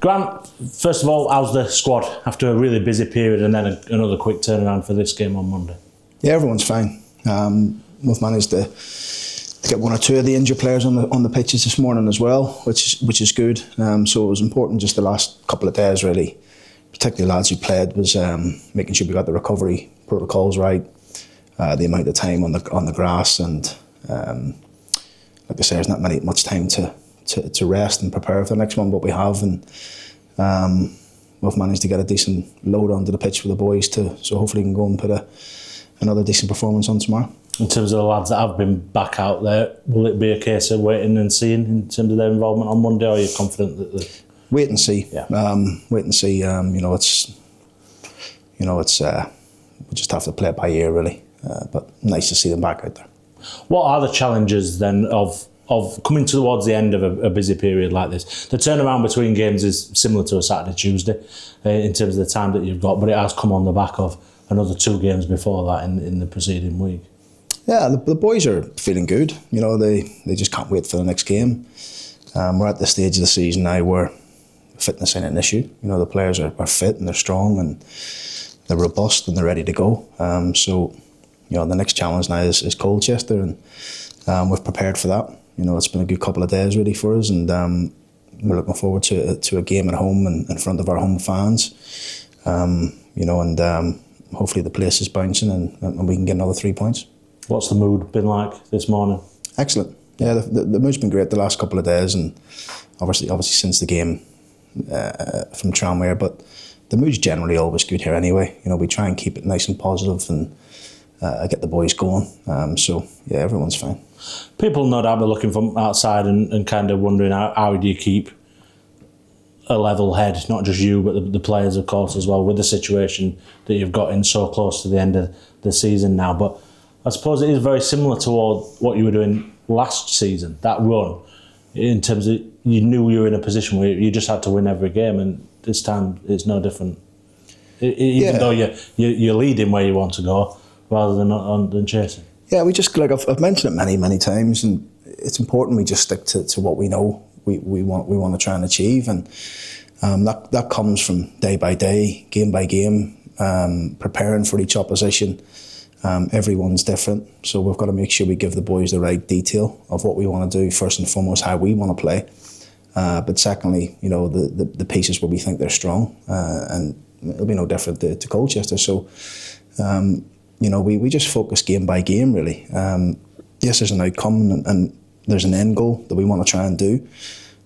Grant, first of all, how's the squad after a really busy period and then another quick turnaround for this game on Monday? Yeah, everyone's fine. We've managed to get one or two of the injured players on the pitches this morning as well, which is good. So it was important just the last couple of days, really, particularly lads who played, was making sure we got the recovery protocols right, the amount of time on the grass, and like I say, there's not much time to rest and prepare for the next one, but we have, and we've managed to get a decent load onto the pitch for the boys so hopefully we can go and put another decent performance on tomorrow. In terms of the lads that have been back out there, will it be a case of waiting and seeing in terms of their involvement on Monday, or are you confident that wait and see? Yeah. Wait and see. It's we just have to play it by ear, really. But nice to see them back out there. What are the challenges then of coming towards the end of a busy period like this? The turnaround between games is similar to a Saturday, Tuesday in terms of the time that you've got, but it has come on the back of another 2 games before that in the preceding week. Yeah, the boys are feeling good. They just can't wait for the next game. We're at the stage of the season now where fitness ain't an issue. The players are fit and they're strong and they're robust and they're ready to go. So the next challenge now is Colchester, and we've prepared for that. It's been a good couple of days really for us, and we're looking forward to a game at home and in front of our home fans. Hopefully the place is bouncing and we can get another 3 points. What's the mood been like this morning? Excellent. Yeah, the mood's been great the last couple of days, and obviously since the game from Tranmere, but the mood's generally always good here anyway. We try and keep it nice and positive and get the boys going. So yeah, everyone's fine. People no doubt are looking from outside and kind of wondering how do you keep a level head, not just you but the players of course as well, with the situation that you've got in so close to the end of the season now. But I suppose it is very similar to what you were doing last season, that run, in terms of you knew you were in a position where you just had to win every game, and this time it's no different. Even though you're leading where you want to go rather than chasing. Yeah, we just, like I've mentioned it many times, and it's important we just stick to what we know we want to try and achieve, and that comes from day by day, game by game, preparing for each opposition. Everyone's different, so we've got to make sure we give the boys the right detail of what we want to do, first and foremost how we want to play, but secondly the pieces where we think they're strong, and it'll be no different to Colchester. So we just focus game by game really. Yes, there's an outcome and there's an end goal that we want to try and do,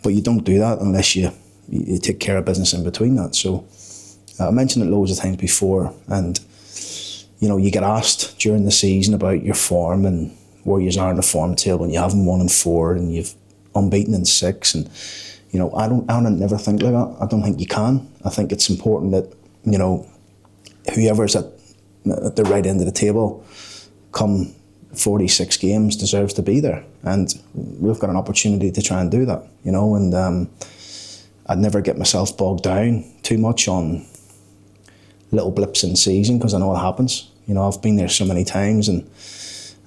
but you don't do that unless you take care of business in between that. So I mentioned it loads of times before, and you get asked during the season about your form and where you are in the form table, and you haven't won in 4 and you've unbeaten in 6, and I don't never think like that. I don't think you can. I think it's important that whoever's at the right end of the table come 46 games deserves to be there, and we've got an opportunity to try and do that. And I'd never get myself bogged down too much on little blips in season, because I know it happens. I've been there so many times, and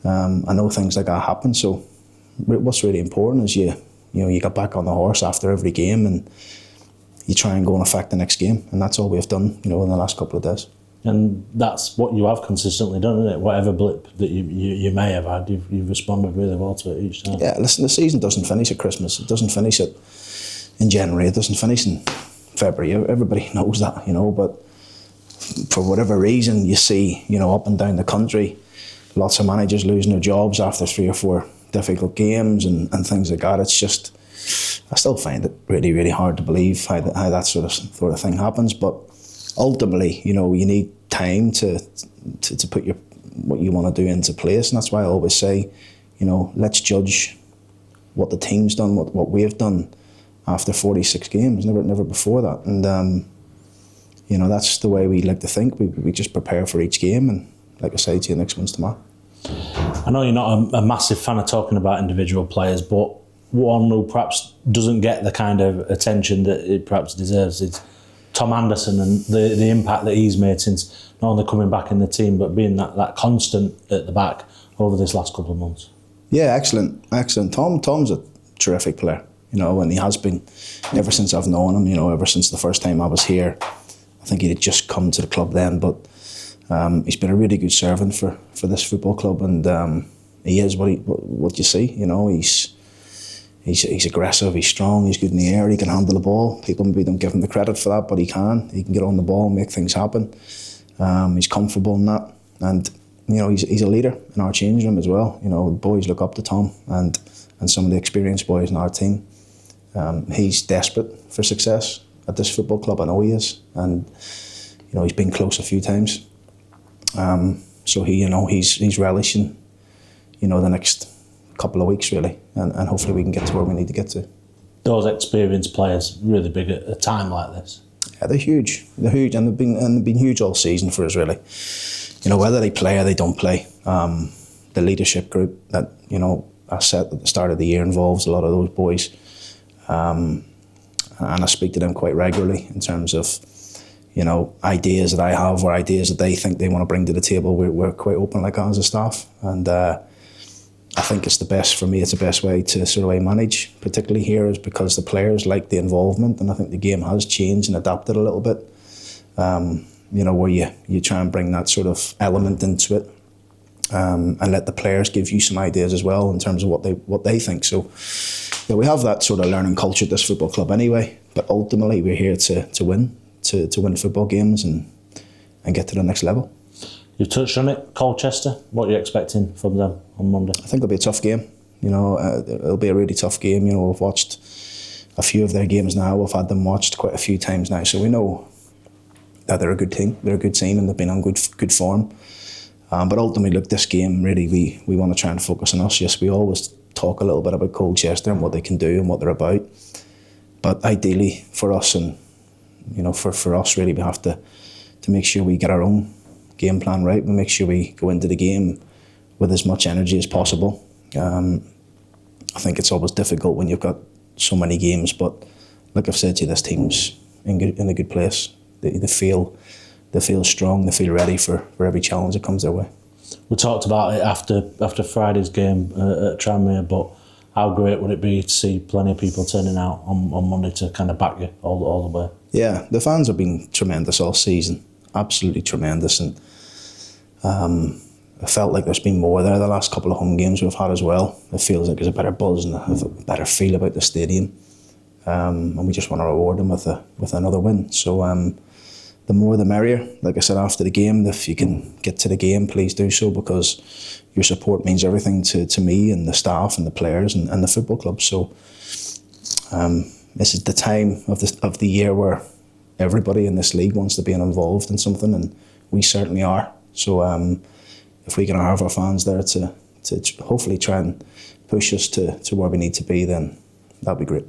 I know things like that happen. So what's really important is you get back on the horse after every game and you try and go and affect the next game, and that's all we've done in the last couple of days. And that's what you have consistently done, isn't it? Whatever blip that you may have had, you've responded really well to it each time. Yeah, listen, the season doesn't finish at Christmas. It doesn't finish in January. It doesn't finish in February. Everybody knows that, but for whatever reason you see, up and down the country, lots of managers losing their jobs after 3 or 4 difficult games and things like that. It's just, I still find it really, really hard to believe how that sort of thing happens. But ultimately, you need time to put what you want to do into place, and that's why I always say, let's judge what the team's done, what we've done after 46 games, never before that. And that's the way we like to think. We just prepare for each game, and like I say to you, the next one's tomorrow. I know you're not a massive fan of talking about individual players, but one who perhaps doesn't get the kind of attention that it perhaps deserves is Tom Anderson, and the impact that he's made since not only coming back in the team but being that constant at the back over this last couple of months. Yeah, excellent. Tom's a terrific player. you know, and he has been ever since I've known him, you know, ever since the first time I was here. I think he had just come to the club then, but he's been a really good servant for this football club, and he is what you see, you know. He's aggressive, he's strong, he's good in the air, he can handle the ball. People maybe don't give him the credit for that, but he can. He can get on the ball and make things happen. He's comfortable in that, and you know, he's a leader in our change room as well. You know, the boys look up to Tom and some of the experienced boys in our team. He's desperate for success at this football club. I know he is, and you know, he's been close a few times. So he's relishing, you know, the next couple of weeks really, and hopefully we can get to where we need to get to. Those experienced players really big at a time like this. Yeah, they're huge, and they've been huge all season for us really. You know, whether they play or they don't play, the leadership group that, you know, I set at the start of the year involves a lot of those boys, and I speak to them quite regularly in terms of, you know, ideas that I have or ideas that they think they want to bring to the table. We're quite open like that as a staff, and I think it's the best for me. It's the best way to sort of manage, particularly here, is because the players like the involvement, and I think the game has changed and adapted a little bit. You know, where you try and bring that sort of element into it, and let the players give you some ideas as well in terms of what they think. So yeah, we have that sort of learning culture at this football club anyway. But ultimately, we're here to win, to win football games and get to the next level. You've touched on it, Colchester. What are you expecting from them on Monday? I think it'll be a tough game. You know, it'll be a really tough game. You know, we've watched a few of their games now. We've had them watched quite a few times now, so we know that they're a good team. They're a good team, and they've been on good form. But ultimately, look, this game really we want to try and focus on us. Yes, we always talk a little bit about Colchester and what they can do and what they're about. But ideally, for us, and you know, for us really, we have to make sure we get our own game plan right. We make sure we go into the game with as much energy as possible. I think it's always difficult when you've got so many games, but like I've said to you, this team's in a good place. They feel strong. They feel ready for every challenge that comes their way. We talked about it after Friday's game at Tranmere, but how great would it be to see plenty of people turning out on Monday to kind of back you all the way? Yeah, the fans have been tremendous all season. Absolutely tremendous, and I felt like there's been more there the last couple of home games we've had as well. It feels like there's a better buzz and a better feel about the stadium, and we just want to reward them with another win. So the more the merrier. Like I said after the game, if you can get to the game, please do so, because your support means everything to me and the staff and the players and the football club. So this is the time of the year where everybody in this league wants to be involved in something, and we certainly are. So if we can have our fans there to hopefully try and push us to where we need to be, then that'd be great.